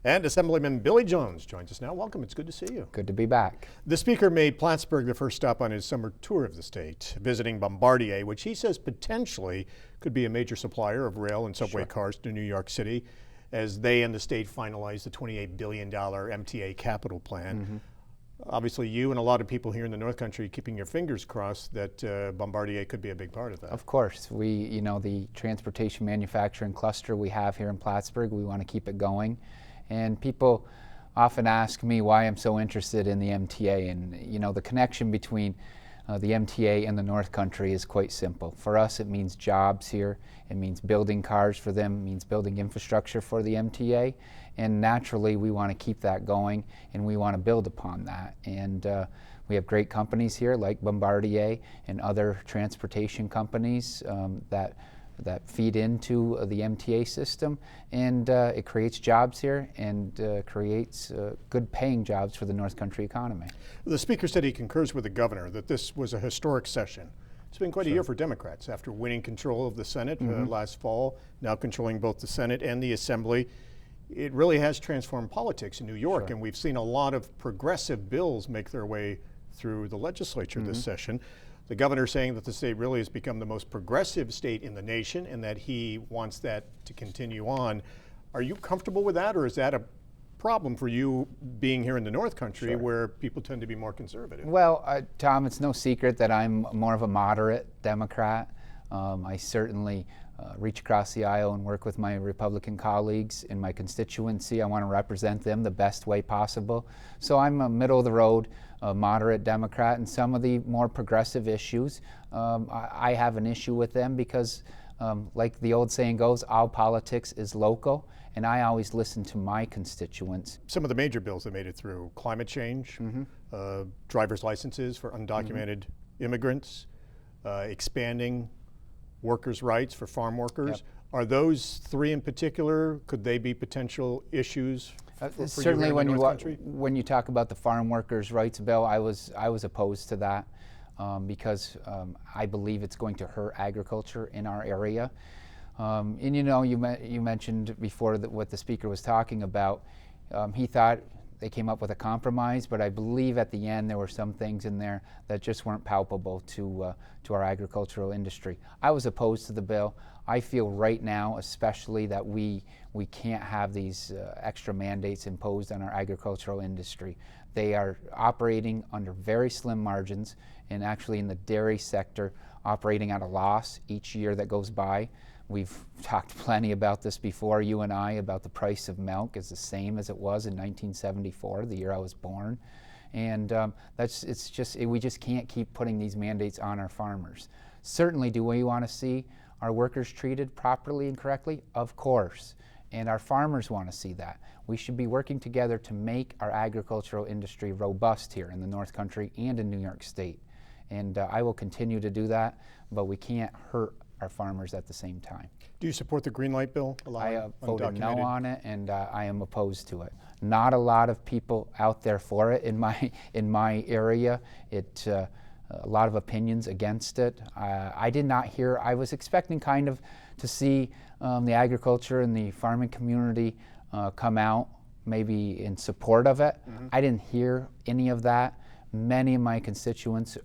And Assemblyman Billy Jones joins us now. Welcome, it's good to see you. Good to be back. The Speaker made Plattsburgh the first stop on his summer tour of the state, visiting Bombardier, which he says potentially could be a major supplier of rail and subway cars to New York City as they and the state finalize the $28 billion MTA capital plan. Obviously, you and a lot of people here in the North Country keeping your fingers crossed that Bombardier could be a big part of that. Of course. The transportation manufacturing cluster we have here in Plattsburgh, we want to keep it going. And people often ask me why I'm so interested in the MTA, and the connection between the MTA and the North Country is quite simple. For us, it means jobs here, it means building cars for them, it means building infrastructure for the MTA, and naturally we want to keep that going and we want to build upon that. And we have great companies here like Bombardier and other transportation companies that feed into the MTA system, and it creates jobs here and creates good paying jobs for the North Country economy. The Speaker said he concurs with the Governor that this was a historic session. It's been quite a year for Democrats after winning control of the Senate last fall, now controlling both the Senate and the Assembly. It really has transformed politics in New York, and we've seen a lot of progressive bills make their way through the legislature this session. The governor saying that the state really has become the most progressive state in the nation and that he wants that to continue on. Are you comfortable with that, or is that a problem for you being here in the North Country where people tend to be more conservative? Well, Tom, it's no secret that I'm more of a moderate Democrat. I certainly reach across the aisle and work with my Republican colleagues in my constituency. I want to represent them the best way possible. So I'm a middle of the road, moderate Democrat, and some of the more progressive issues, I have an issue with them because like the old saying goes, all politics is local, and I always listen to my constituents. Some of the major bills that made it through: climate change, driver's licenses for undocumented immigrants, expanding workers' rights for farm workers. Are those three in particular, could they be potential issues for certainly you here in the North Country? When you talk about the farm workers' rights bill, I was opposed to that because I believe it's going to hurt agriculture in our area. And you mentioned before that what the Speaker was talking about. He thought they came up with a compromise, but I believe at the end there were some things in there that just weren't palpable to our agricultural industry. I was opposed to the bill. I feel right now especially that we can't have these extra mandates imposed on our agricultural industry. They are operating under very slim margins, and actually in the dairy sector operating at a loss each year that goes by. We've talked plenty about this before, you and I, about the price of milk is the same as it was in 1974, the year I was born. And we just can't keep putting these mandates on our farmers. Certainly, do we want to see our workers treated properly and correctly? Of course. And our farmers want to see that. We should be working together to make our agricultural industry robust here in the North Country and in New York State. And I will continue to do that, but we can't hurt our farmers at the same time. Do you support the green light bill? I voted no on it, and I am opposed to it. Not a lot of people out there for it in my area. A lot of opinions against it. I did not hear. I was expecting kind of to see the agriculture and the farming community come out maybe in support of it. I didn't hear any of that. Many of my constituents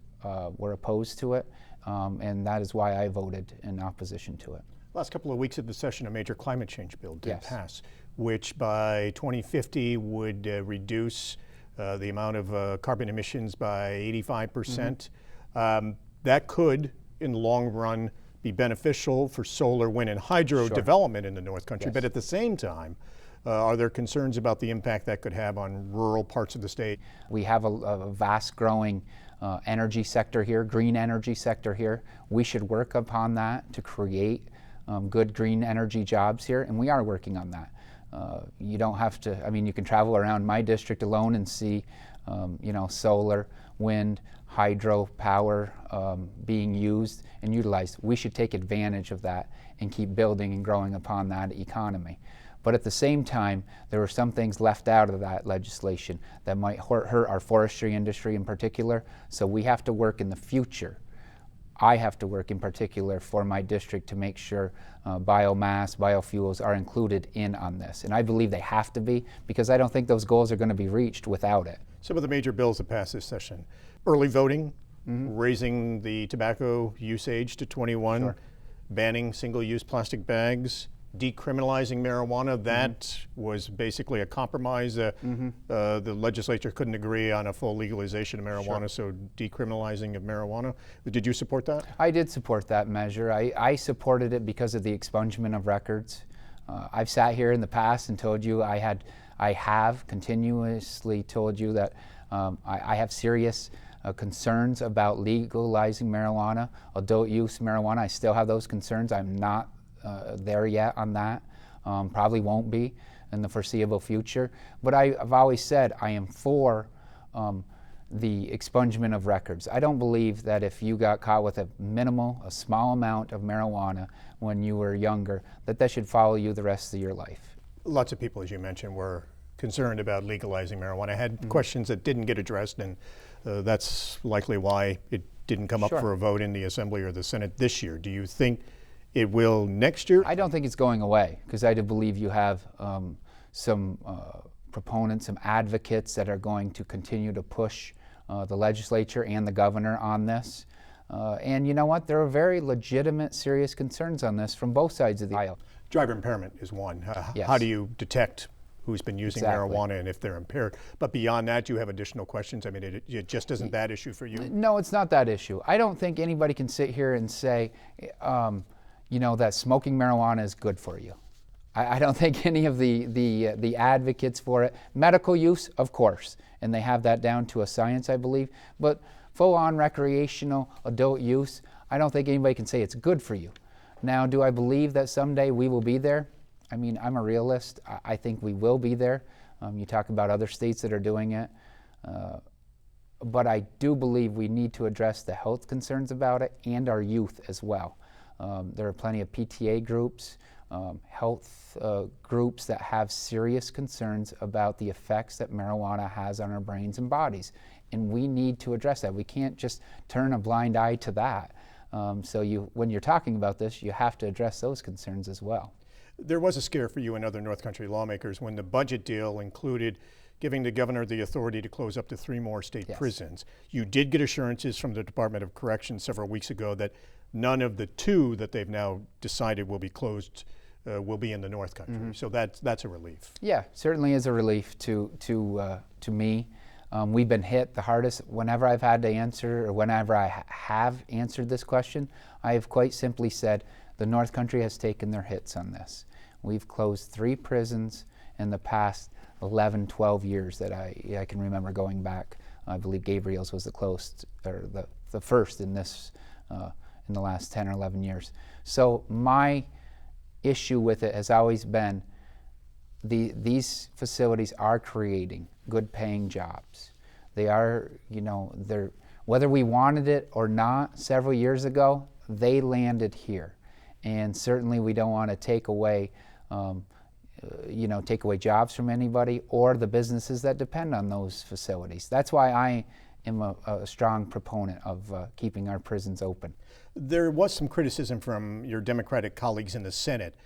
were opposed to it. And that is why I voted in opposition to it. Last couple of weeks of the session, a major climate change bill did pass, which by 2050 would reduce the amount of carbon emissions by 85%. That could, in the long run, be beneficial for solar, wind, and hydro development in the North Country. But at the same time, are there concerns about the impact that could have on rural parts of the state? We have a vast growing energy sector here, green energy sector here. We should work upon that to create good green energy jobs here, and we are working on that. You don't have to, you can travel around my district alone and see, solar, wind, hydro power being used and utilized. We should take advantage of that and keep building and growing upon that economy. But at the same time, there were some things left out of that legislation that might hurt our forestry industry in particular. So we have to work in the future I have to work in particular for my district to make sure biomass, biofuels are included in on this. And I believe they have to be, because I don't think those goals are going to be reached without it. Some of the major bills that passed this session: early voting, raising the tobacco use age to 21, Sure. banning single-use plastic bags, decriminalizing marijuana. That was basically a compromise. The legislature couldn't agree on a full legalization of marijuana, so decriminalizing of marijuana. Did you support that? I did support that measure. I supported it because of the expungement of records. I've sat here in the past and told you I have continuously told you that I have serious concerns about legalizing marijuana, adult use marijuana. I still have those concerns. I'm not there yet on that. Probably won't be in the foreseeable future. But I've always said I am for the expungement of records. I don't believe that if you got caught with a small amount of marijuana when you were younger, that should follow you the rest of your life. Lots of people, as you mentioned, were concerned about legalizing marijuana. I had questions that didn't get addressed, and that's likely why it didn't come up for a vote in the Assembly or the Senate this year. Do you think it will next year? I don't think it's going away, because I do believe you have some proponents, some advocates that are going to continue to push the legislature and the governor on this. And you know what? There are very legitimate, serious concerns on this from both sides of the aisle. Driver impairment is one. Yes. How do you detect who's been using Exactly. marijuana and if they're impaired? But beyond that, you have additional questions? I mean, it just isn't that issue for you? No, it's not that issue. I don't think anybody can sit here and say, you know, that smoking marijuana is good for you. I don't think any of the advocates for it. Medical use, of course, and they have that down to a science, I believe. But full-on recreational adult use, I don't think anybody can say it's good for you. Now, do I believe that someday we will be there? I mean, I'm a realist. I think we will be there. You talk about other states that are doing it. But I do believe we need to address the health concerns about it and our youth as well. There are plenty of PTA groups, health groups that have serious concerns about the effects that marijuana has on our brains and bodies. And we need to address that. We can't just turn a blind eye to that. So when you're talking about this, you have to address those concerns as well. There was a scare for you and other North Country lawmakers when the budget deal included giving the governor the authority to close up to 3 more state prisons. You did get assurances from the Department of Corrections several weeks ago that none of the 2 that they've now decided will be closed will be in the North Country. So that's a relief. Yeah, certainly is a relief to me. We've been hit the hardest. Whenever I've had to answer, or whenever I have answered this question, I have quite simply said the North Country has taken their hits on this. We've closed 3 prisons in the past 11, 12 years that I can remember going back. I believe Gabriel's was the first in this in the last 10 or 11 years. So my issue with it has always been these facilities are creating good paying jobs. They are, you know, whether we wanted it or not several years ago, they landed here. And certainly we don't want to take away jobs from anybody or the businesses that depend on those facilities. That's why I am a strong proponent of keeping our prisons open. There was some criticism from your Democratic colleagues in the Senate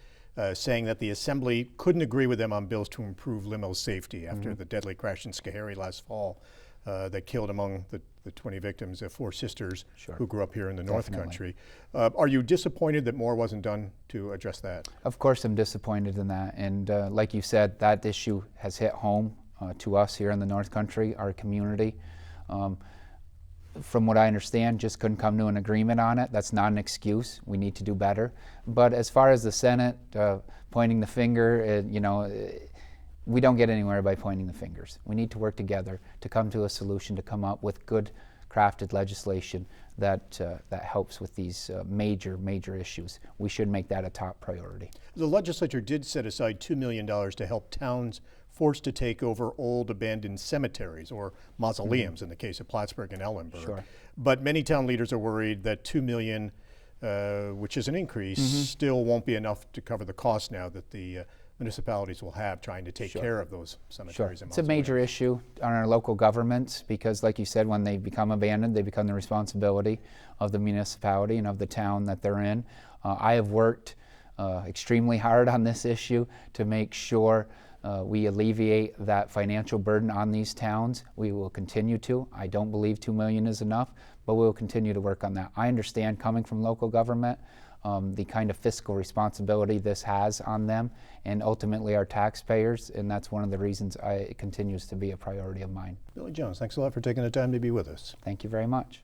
saying that the Assembly couldn't agree with them on bills to improve limo safety after the deadly crash in Schoharie last fall that killed among the 20 victims 4 sisters who grew up here in the North Country. Are you disappointed that more wasn't done to address that? Of course I'm disappointed in that, and like you said, that issue has hit home to us here in the North Country, our community. From what I understand, just couldn't come to an agreement on it. That's not an excuse. We need to do better. But as far as the Senate pointing the finger, we don't get anywhere by pointing the fingers. We need to work together to come to a solution, to come up with good crafted legislation that helps with these major issues. We should make that a top priority. The legislature did set aside $2 million to help towns forced to take over old abandoned cemeteries or mausoleums in the case of Plattsburgh and Ellenburg. Sure. But many town leaders are worried that $2 million, which is an increase, still won't be enough to cover the cost now that the municipalities will have trying to take care of those Sure. cemeteries and It's a major mausoleums. issue on our local governments because, like you said, when they become abandoned, they become the responsibility of the municipality and of the town that they're in. I have worked extremely hard on this issue to make sure we alleviate that financial burden on these towns. We will continue to. I don't believe $2 million is enough, but we will continue to work on that. I understand, coming from local government, the kind of fiscal responsibility this has on them and ultimately our taxpayers, and that's one of the reasons it continues to be a priority of mine. Billy Jones, thanks a lot for taking the time to be with us. Thank you very much.